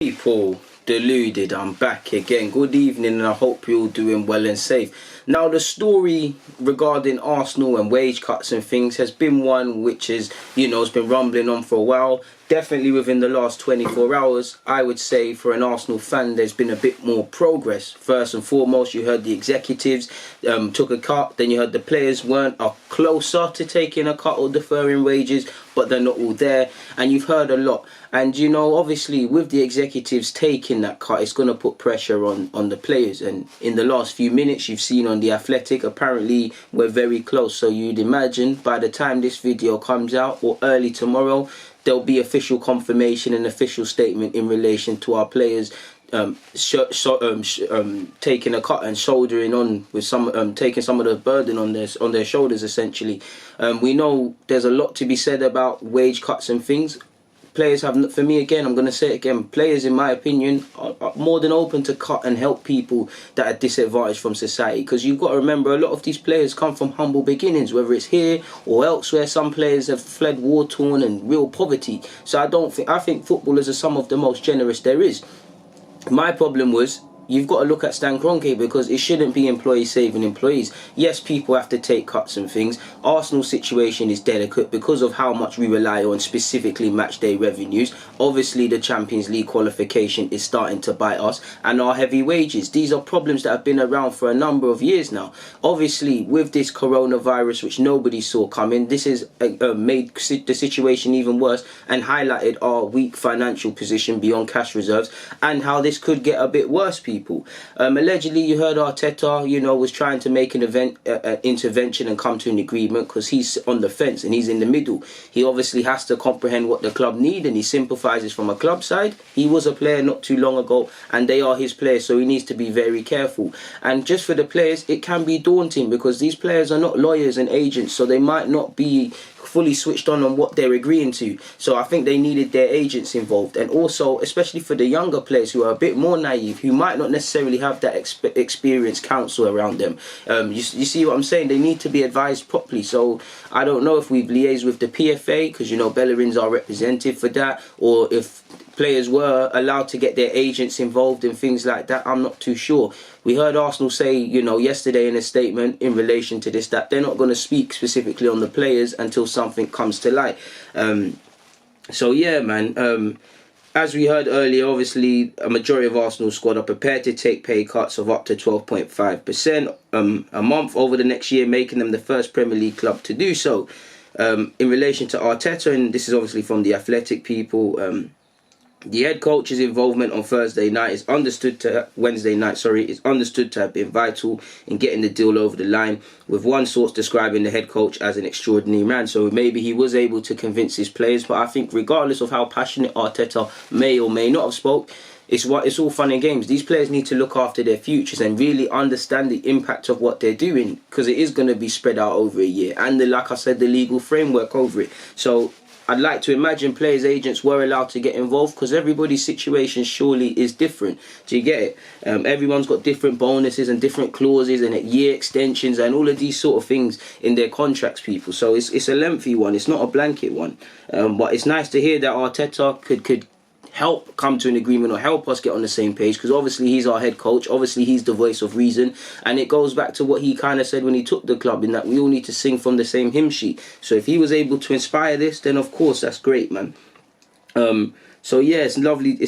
People, Deluded, I'm back again. Good evening, and I hope you're all doing well and safe. Now, the story regarding Arsenal and wage cuts and things has been one which is, it's been rumbling on for a while. Definitely within the last 24 hours, I would say for an Arsenal fan, there's been a bit more progress. First and foremost, you heard the executives took a cut, then you heard the players weren't closer to taking a cut or deferring wages, but they're not all there, and you've heard a lot. And obviously with the executives taking that cut, it's going to put pressure on the players. And in the last few minutes, you've seen on The Athletic, apparently we're very close. So you'd imagine by the time this video comes out, or early tomorrow, there'll be official confirmation and official statement in relation to our players taking a cut and shouldering on with taking some of the burden on their shoulders. Essentially, we know there's a lot to be said about wage cuts and things. Players have, for me again, I'm going to say it again, players in my opinion are more than open to cut and help people that are disadvantaged from society, because you've got to remember a lot of these players come from humble beginnings, whether it's here or elsewhere. Some players have fled war-torn and real poverty. So I think footballers are some of the most generous there is. My problem was, you've got to look at Stan Kroenke, because it shouldn't be employees saving employees. Yes, people have to take cuts and things. Arsenal's situation is delicate because of how much we rely on specifically match day revenues. Obviously, the Champions League qualification is starting to bite us, and our heavy wages. These are problems that have been around for a number of years now. Obviously, with this coronavirus, which nobody saw coming, this has made the situation even worse and highlighted our weak financial position beyond cash reserves, and how this could get a bit worse, people. Allegedly, you heard Arteta, was trying to make an intervention and come to an agreement, because he's on the fence and he's in the middle. He obviously has to comprehend what the club need, and he sympathises from a club side. He was a player not too long ago, and they are his players, so he needs to be very careful. And just for the players, it can be daunting, because these players are not lawyers and agents, so they might not be fully switched on what they're agreeing to. So I think they needed their agents involved, and also especially for the younger players who are a bit more naive, who might not necessarily have that experienced counsel around them. You see what I'm saying? They need to be advised properly. So I don't know if we've liaised with the PFA, because Bellerin's our representative for that, or if players were allowed to get their agents involved in things like that. I'm not too sure. We heard Arsenal say, yesterday in a statement in relation to this, that they're not going to speak specifically on the players until something comes to light. So yeah, man. As we heard earlier, obviously, a majority of Arsenal's squad are prepared to take pay cuts of up to 12.5% a month over the next year, making them the first Premier League club to do so. In relation to Arteta, and this is obviously from The Athletic, people, the head coach's involvement on Wednesday night is understood to have been vital in getting the deal over the line, with one source describing the head coach as an extraordinary man. So maybe he was able to convince his players, but I think regardless of how passionate Arteta may or may not have spoke, it's all fun and games. These players need to look after their futures and really understand the impact of what they're doing, because it is going to be spread out over a year, and like I said, the legal framework over it. So I'd like to imagine players' agents were allowed to get involved, because everybody's situation surely is different. Do you get it? Everyone's got different bonuses and different clauses and year extensions and all of these sort of things in their contracts, people. So it's a lengthy one. It's not a blanket one. But it's nice to hear that Arteta could help come to an agreement, or help us get on the same page, because obviously he's our head coach, obviously he's the voice of reason, and it goes back to what he kind of said when he took the club, in that we all need to sing from the same hymn sheet. So if he was able to inspire this, then of course that's great, man. So yeah, it's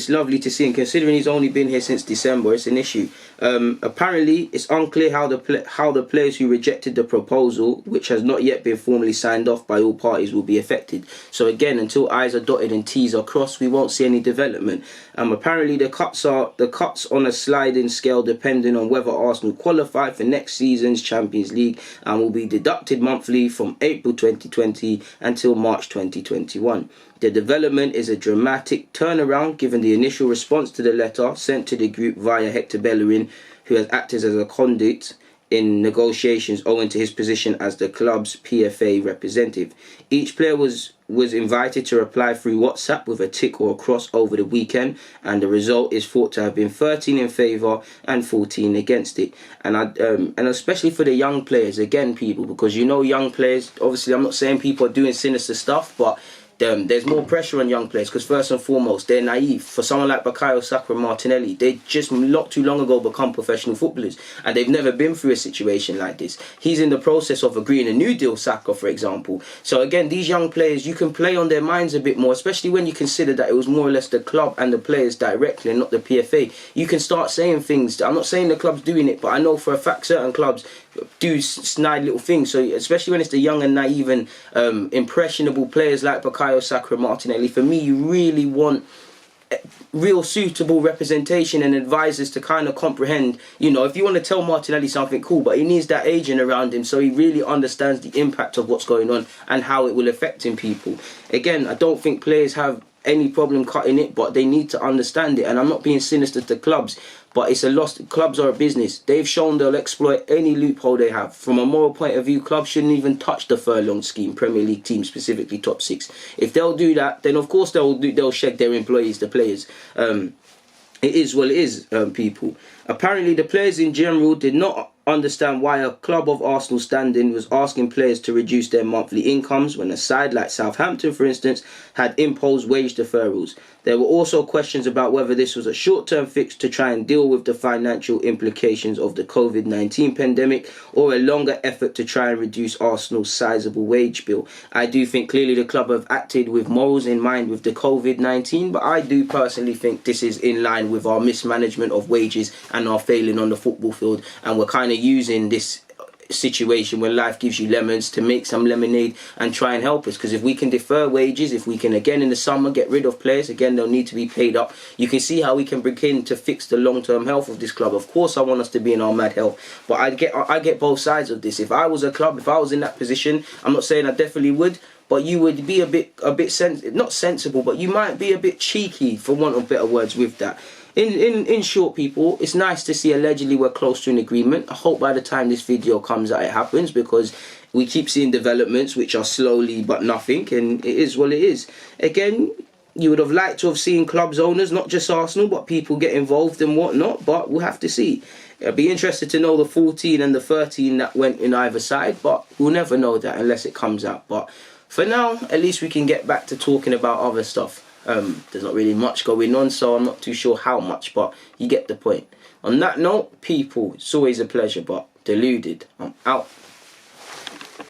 lovely to see, and considering he's only been here since December, it's an issue. Apparently, it's unclear how the players who rejected the proposal, which has not yet been formally signed off by all parties, will be affected. So again, until I's are dotted and T's are crossed, we won't see any development. Apparently, the cuts on a sliding scale, depending on whether Arsenal qualify for next season's Champions League, and will be deducted monthly from April 2020 until March 2021. The development is a dramatic turnaround, given the initial response to the letter sent to the group via Hector Bellerin, who has acted as a conduit in negotiations owing to his position as the club's PFA representative. Each player was invited to reply through WhatsApp with a tick or a cross over the weekend, and the result is thought to have been 13 in favour and 14 against it. And especially for the young players, again, people, because young players, obviously I'm not saying people are doing sinister stuff, but there's more pressure on young players because first and foremost they're naive. For someone like Bukayo Saka and Martinelli, they just not too long ago become professional footballers and they've never been through a situation like this. He's in the process of agreeing a new deal, Saka for example. So again, these young players, you can play on their minds a bit more, especially when you consider that it was more or less the club and the players directly and not the PFA. You can start saying things. I'm not saying the club's doing it, but I know for a fact certain clubs do snide little things. So especially when it's the young and naive and impressionable players like Bukayo Saka and Martinelli, for me, you really want real suitable representation and advisors to kind of comprehend, you know, if you want to tell Martinelli something, cool, but he needs that agent around him so he really understands the impact of what's going on and how it will affect him people. Again, I don't think players have any problem cutting it, but they need to understand it. And I'm not being sinister to clubs, but it's a loss. Clubs are a business. They've shown they'll exploit any loophole they have. From a moral point of view, clubs shouldn't even touch the furlong scheme, Premier League teams, specifically top six. If they'll do that, then of course they'll shed their employees, the players. It is what it is, people. Apparently, the players in general did not understand why a club of Arsenal standing was asking players to reduce their monthly incomes when a side like Southampton, for instance, had imposed wage deferrals. There were also questions about whether this was a short-term fix to try and deal with the financial implications of the COVID-19 pandemic or a longer effort to try and reduce Arsenal's sizable wage bill. I do think clearly the club have acted with morals in mind with the COVID-19, but I do personally think this is in line with our mismanagement of wages and our failing on the football field, and we're kind of using this situation when life gives you lemons to make some lemonade and try and help us. Because if we can defer wages, if we can again in the summer get rid of players, again they'll need to be paid up. You can see how we can begin to fix the long-term health of this club. Of course I want us to be in our mad health, but I get both sides of this. If I was a club, if I was in that position, I'm not saying I definitely would, but you would be a bit not sensible, but you might be a bit cheeky, for want of better words, with that. In short, people, it's nice to see allegedly we're close to an agreement. I hope by the time this video comes out it happens, because we keep seeing developments which are slowly but nothing, and it is what it is. Again, you would have liked to have seen clubs owners, not just Arsenal, but people get involved and whatnot, but we'll have to see. I'd be interested to know the 14 and the 13 that went in either side, but we'll never know that unless it comes out. But for now, at least we can get back to talking about other stuff. There's not really much going on, so I'm not too sure how much, but you get the point. On that note, people, it's always a pleasure, but deluded. I'm out.